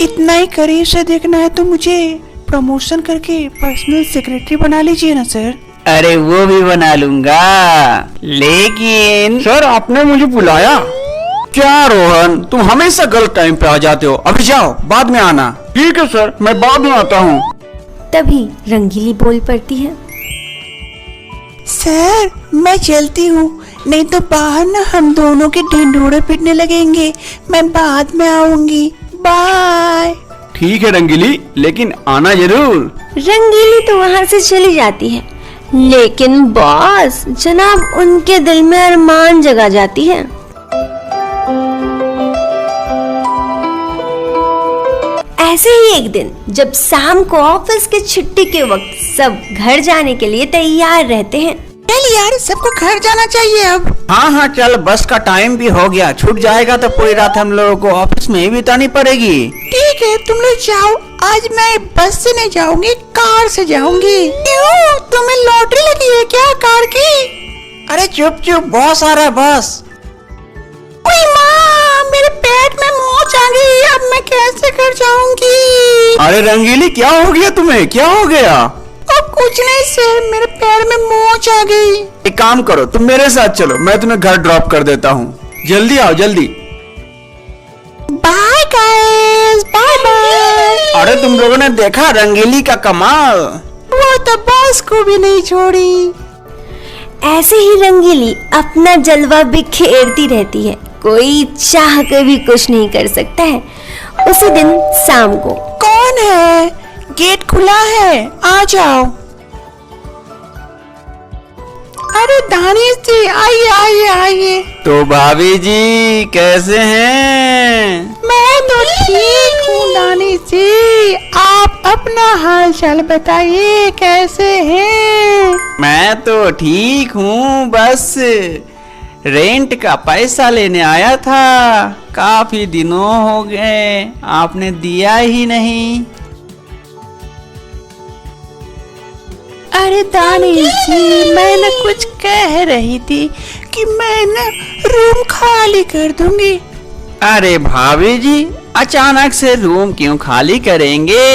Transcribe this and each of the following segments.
इतना ही करीब से देखना है तो मुझे प्रमोशन करके पर्सनल सेक्रेटरी बना लीजिए ना सर। अरे वो भी बना लूंगा, लेकिन सर आपने मुझे बुलाया? क्या रोहन, तुम हमेशा गलत टाइम पे आ जाते हो। अभी जाओ, बाद में आना। ठीक है सर, मैं बाद में आता हूँ। तभी रंगीली बोल पड़ती है, सर मैं चलती हूँ, नहीं तो बाहर ना हम दोनों के ढिंढोरे पिटने लगेंगे। मैं बाद में आऊंगी, बाय। ठीक है रंगीली, लेकिन आना जरूर। रंगीली तो वहाँ से चली जाती है, लेकिन बॉस जनाब उनके दिल में अरमान जगा जाती है। ऐसे ही एक दिन जब शाम को ऑफिस के छुट्टी के वक्त सब घर जाने के लिए तैयार रहते हैं। चल यार, सबको घर जाना चाहिए अब। हाँ हाँ चल, बस का टाइम भी हो गया। छूट जाएगा तो पूरी रात हम लोगों को ऑफिस में ही बितानी पड़ेगी। ठीक है, तुम लोग जाओ। आज मैं बस से नहीं जाऊंगी, कार से जाऊंगी। क्यों, तुम्हें लॉटरी लगी है क्या कार की? अरे चुप चुप, बहुत सारा बस। ओए माँ, मेरे पेट में मोच आ गई, अब मैं कैसे घर जाऊंगी? अरे रंगीली, क्या हो गया तुम्हें? क्या हो गया? कुछ नहीं सर, मेरे पैर में मोच आ गई। एक काम करो, तुम मेरे साथ चलो, मैं तुम्हें घर ड्रॉप कर देता हूँ। जल्दी आओ, जल्दी। Bye guys, bye bye. अरे तुम लोगों ने देखा रंगीली का कमाल? वो तो बॉस को भी नहीं छोड़ी। ऐसे ही रंगीली अपना जलवा बिखेरती रहती है, कोई चाह कर भी कुछ नहीं कर सकता है। उसी दिन शाम को कौन है? गेट खुला है, आ जाओ। अरे दानिश जी, आइए आइए आइए। तो भाभी जी कैसे हैं? मैं तो ठीक हूँ दानिश जी, आप अपना हाल चाल बताइए, कैसे हैं? मैं तो ठीक हूँ, बस रेंट का पैसा लेने आया था। काफी दिनों हो गए, आपने दिया ही नहीं। अरे दानिश जी, मैं न कुछ कह रही थी कि मैं न रूम खाली कर दूंगी। अरे भाभी जी, अचानक से रूम क्यों खाली करेंगे?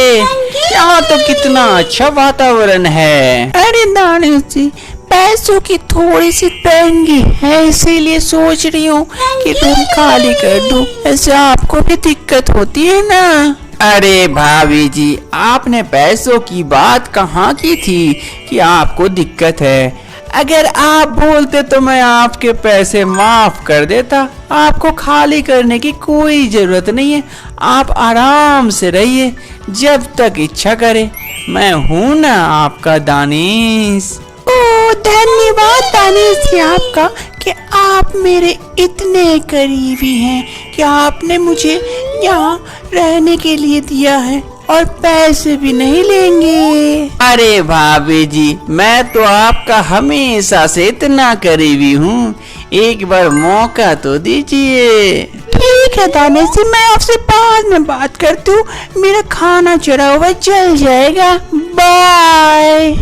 यहाँ तो कितना अच्छा वातावरण है। अरे दानिश जी, पैसों की थोड़ी सी तंगी है, इसीलिए सोच रही हूँ कि रूम खाली कर दूं। ऐसे आपको भी दिक्कत होती है ना? अरे भाभी जी, आपने पैसों की बात कहाँ की थी कि आपको दिक्कत है? अगर आप बोलते तो मैं आपके पैसे माफ कर देता। आपको खाली करने की कोई जरूरत नहीं है, आप आराम से रहिए जब तक इच्छा करे। मैं हूँ ना आपका दानिश। ओ धन्यवाद दानिश जी आपका कि आप मेरे इतने करीबी हैं कि आपने मुझे यहाँ रहने के लिए दिया है और पैसे भी नहीं लेंगे। अरे भाभी जी, मैं तो आपका हमेशा से इतना करीबी हूँ, एक बार मौका तो दीजिए। ठीक है दानिश जी, मैं आपसे बाद में बात करती हूँ, मेरा खाना चढ़ा हुआ जल जाएगा, बाय।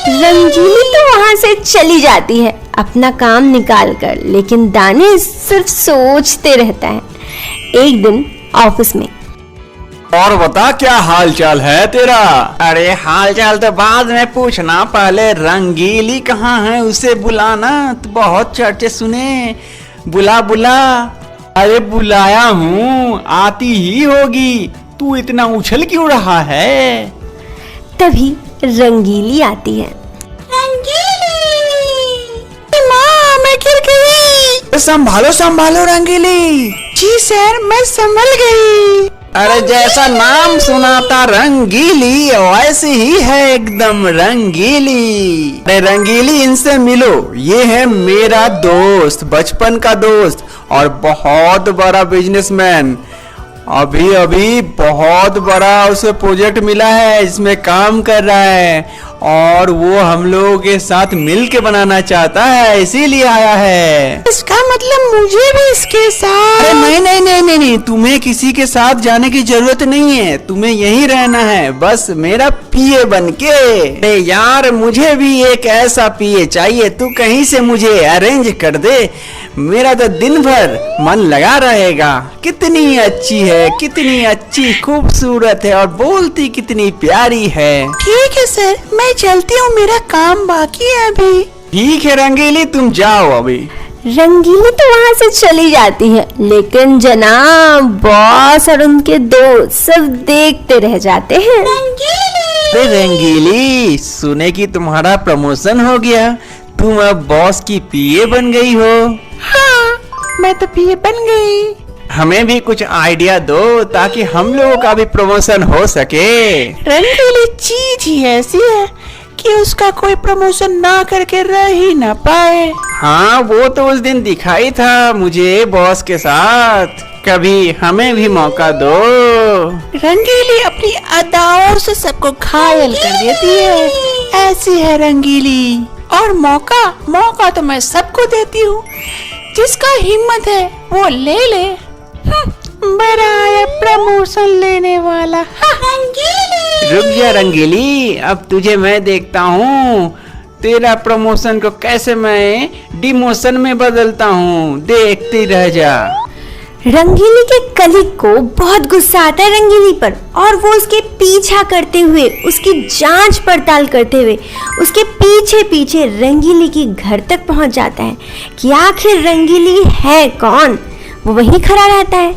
रंगीली तो वहाँ से चली जाती है अपना काम निकाल कर, लेकिन दानिश सिर्फ सोचते रहता है। एक दिन ऑफिस में, और बता, क्या हाल चाल है तेरा? अरे हाल चाल तो बाद में पूछना, पहले रंगीली कहाँ है उसे बुलाना। तो बहुत चर्चे सुने, बुला बुला। अरे बुलाया हूँ, आती ही होगी। तू इतना उछल क्यों रहा है? तभी रंगीली आती है। माँ, मैं गिर गई। संभालो संभालो रंगीली। जी सर, मैं संभल गई। अरे जैसा नाम सुनाता रंगीली, वैसे ही है एकदम रंगीली। अरे रंगीली, इनसे मिलो, ये है मेरा दोस्त, बचपन का दोस्त और बहुत बड़ा बिजनेसमैन। अभी अभी बहुत बड़ा उसे प्रोजेक्ट मिला है, इसमें काम कर रहा है और वो हम लोगों के साथ मिल के बनाना चाहता है, इसीलिए आया है। इसका मतलब मुझे भी इसके साथ? अरे नहीं नहीं नहीं नहीं नहीं, तुम्हें किसी के साथ जाने की जरूरत नहीं है, तुम्हें यहीं रहना है, बस मेरा पीए बनके। अरे यार, मुझे भी एक ऐसा पीए चाहिए, तू कहीं से मुझे अरेंज कर दे। मेरा तो दिन भर मन लगा रहेगा। कितनी अच्छी है, कितनी अच्छी खूबसूरत है और बोलती कितनी प्यारी है। ठीक है सर, मैं चलती हूँ, मेरा काम बाकी है अभी। ठीक है रंगीली, तुम जाओ अभी। रंगीली तो वहां से चली जाती है, लेकिन जनाब बॉस और उनके दोस्त सब देखते रह जाते हैं। अरे रंगीली, सुने कि तुम्हारा प्रमोशन हो गया, तुम अब बॉस की पीए बन गई हो। हाँ, मैं तो पीए बन गई। हमें भी कुछ आइडिया दो ताकि हम लोगों का भी प्रमोशन हो सके। रंगीली चीज ही ऐसी है कि उसका कोई प्रमोशन ना करके रह ही ना पाए। हाँ, वो तो उस दिन दिखाई था मुझे बॉस के साथ। कभी हमें भी मौका दो। रंगीली अपनी अदाओं से सबको घायल कर देती है, ऐसी है रंगीली। और मौका तो मैं सबको देती हूँ, जिसका हिम्मत है वो ले ले। बड़ा आया प्रमोशन लेने वाला। रुक जा रंगीली, अब तुझे मैं देखता हूँ तेरा प्रमोशन को कैसे मैं डिमोशन में बदलता हूँ, देखती रह जा। रंगीली के कलीग को बहुत गुस्सा आता है रंगीली पर, और वो उसके पीछा करते हुए, उसकी जांच पड़ताल करते हुए उसके पीछे पीछे रंगीली के घर तक पहुंच जाता है कि आखिर रंगीली है कौन। वो वहीं खड़ा रहता है,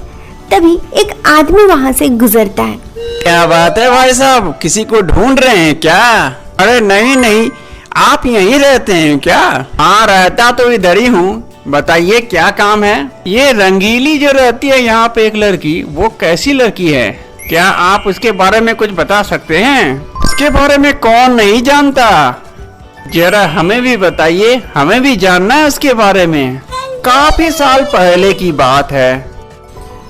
तभी एक आदमी वहां से गुजरता है। क्या बात है भाई साहब, किसी को ढूंढ रहे हैं क्या? अरे नहीं, आप यहीं रहते हैं क्या? हाँ, रहता तो इधर ही हूँ। बताइए क्या काम है? ये रंगीली जो रहती है यहाँ पे एक लड़की, वो कैसी लड़की है? क्या आप उसके बारे में कुछ बता सकते हैं? उसके बारे में कौन नहीं जानता, जरा हमें भी बताइए, हमें भी जानना है उसके बारे में। काफी साल पहले की बात है,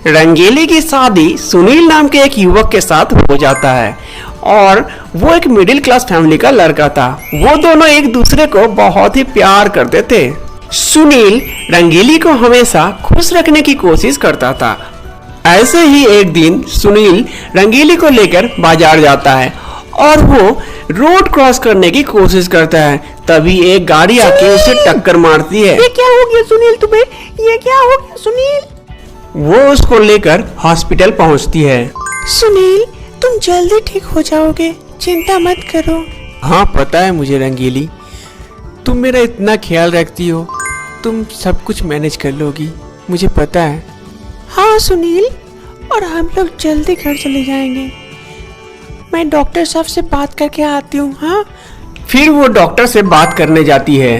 रंगीली की शादी सुनील नाम के एक युवक के साथ हो जाता है और वो एक मिडिल क्लास फैमिली का लड़का था। वो दोनों एक दूसरे को बहुत ही प्यार करते थे। सुनील रंगीली को हमेशा खुश रखने की कोशिश करता था। ऐसे ही एक दिन सुनील रंगीली को लेकर बाजार जाता है और वो रोड क्रॉस करने की कोशिश करता है। तभी एक गाड़ी आके उसे टक्कर मारती है। ये क्या हो गया सुनील तुम्हें? ये क्या हो गया सुनील? वो उसको लेकर हॉस्पिटल पहुंचती है। सुनील, तुम जल्दी ठीक हो जाओगे, चिंता मत करो। हाँ, पता है मुझे रंगीली, तुम मेरा इतना ख्याल रखती हो, तुम सब कुछ मैनेज कर लोगी, मुझे पता है। हाँ सुनील, और हम लोग जल्दी घर चले जाएंगे। मैं डॉक्टर साहब से बात करके आती हूँ। हाँ, फिर वो डॉक्टर से बात करने जाती है।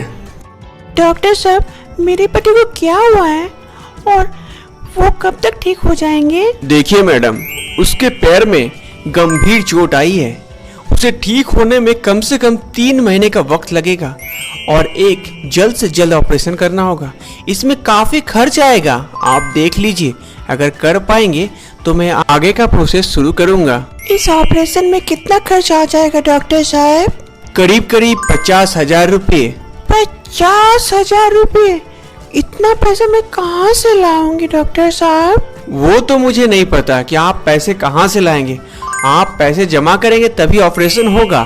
डॉक्टर साहब, मेरे पति को क्या हुआ है और वो कब तक ठीक हो जाएंगे? देखिए मैडम, उसके पैर में गंभीर चोट आई है। उसे ठीक होने में कम से कम 3 महीने का वक्त लगेगा और एक जल्द से जल्द ऑपरेशन करना होगा। इसमें काफी खर्च आएगा, आप देख लीजिए। अगर कर पाएंगे तो मैं आगे का प्रोसेस शुरू करूंगा। इस ऑपरेशन में कितना खर्च आ जाएगा डॉक्टर साहब? करीब 50,000 रुपये। 50,000 रुपये? इतना पैसा मैं कहाँ से लाऊंगी डॉक्टर साहब? वो तो मुझे नहीं पता कि आप पैसे कहाँ से लाएंगे। आप पैसे जमा करेंगे तभी ऑपरेशन होगा।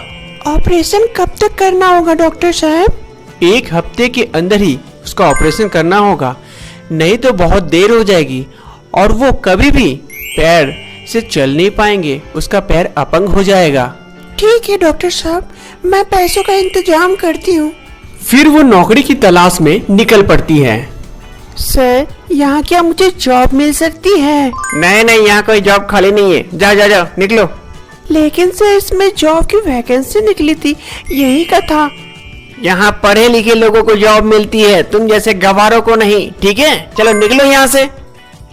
ऑपरेशन कब तक करना होगा डॉक्टर साहब? 1 हफ्ते के अंदर ही उसका ऑपरेशन करना होगा, नहीं तो बहुत देर हो जाएगी और वो कभी भी पैर से चल नहीं पाएंगे, उसका पैर अपंग हो जाएगा। ठीक है डॉक्टर साहब, मैं पैसों का इंतजाम करती हूँ। फिर वो नौकरी की तलाश में निकल पड़ती है। सर, यहाँ क्या मुझे जॉब मिल सकती है? नहीं, यहाँ कोई जॉब खाली नहीं है, जाओ निकलो। लेकिन सर, इसमें जॉब की वैकेंसी निकली थी, यही का था। यहाँ पढ़े लिखे लोगों को जॉब मिलती है, तुम जैसे गवारों को नहीं। ठीक है, चलो निकलो यहाँ से।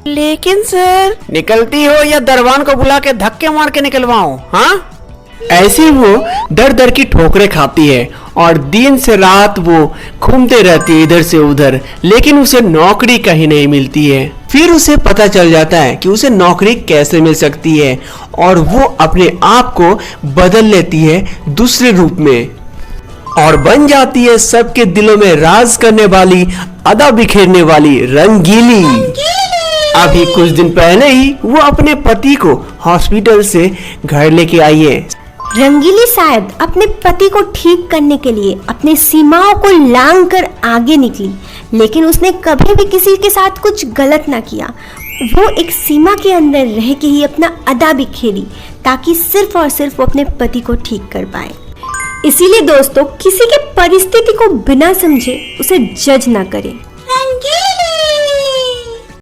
लेकिन सर, निकलती हो या दरबान को बुला के धक्के मार के निकलवाऊं? हाँ, ऐसे वो दर दर की ठोकरें खाती है और दिन से रात वो घूमते रहती है इधर से उधर, लेकिन उसे नौकरी कहीं नहीं मिलती है। फिर उसे पता चल जाता है कि उसे नौकरी कैसे मिल सकती है और वो अपने आप को बदल लेती है दूसरे रूप में और बन जाती है सबके दिलों में राज करने वाली, अदा बिखेरने वाली रंगीली। अभी कुछ दिन पहले ही वो अपने पति को हॉस्पिटल से घर लेके आई है। रंगीली शायद अपने पति को ठीक करने के लिए अपनी सीमाओं को लांघ कर आगे निकली, लेकिन उसने कभी भी किसी के साथ कुछ गलत ना किया। वो एक सीमा के अंदर रह के ही अपना अदा बिखेरी ताकि सिर्फ और सिर्फ वो अपने पति को ठीक कर पाए। इसीलिए दोस्तों, किसी के परिस्थिति को बिना समझे उसे जज ना करें।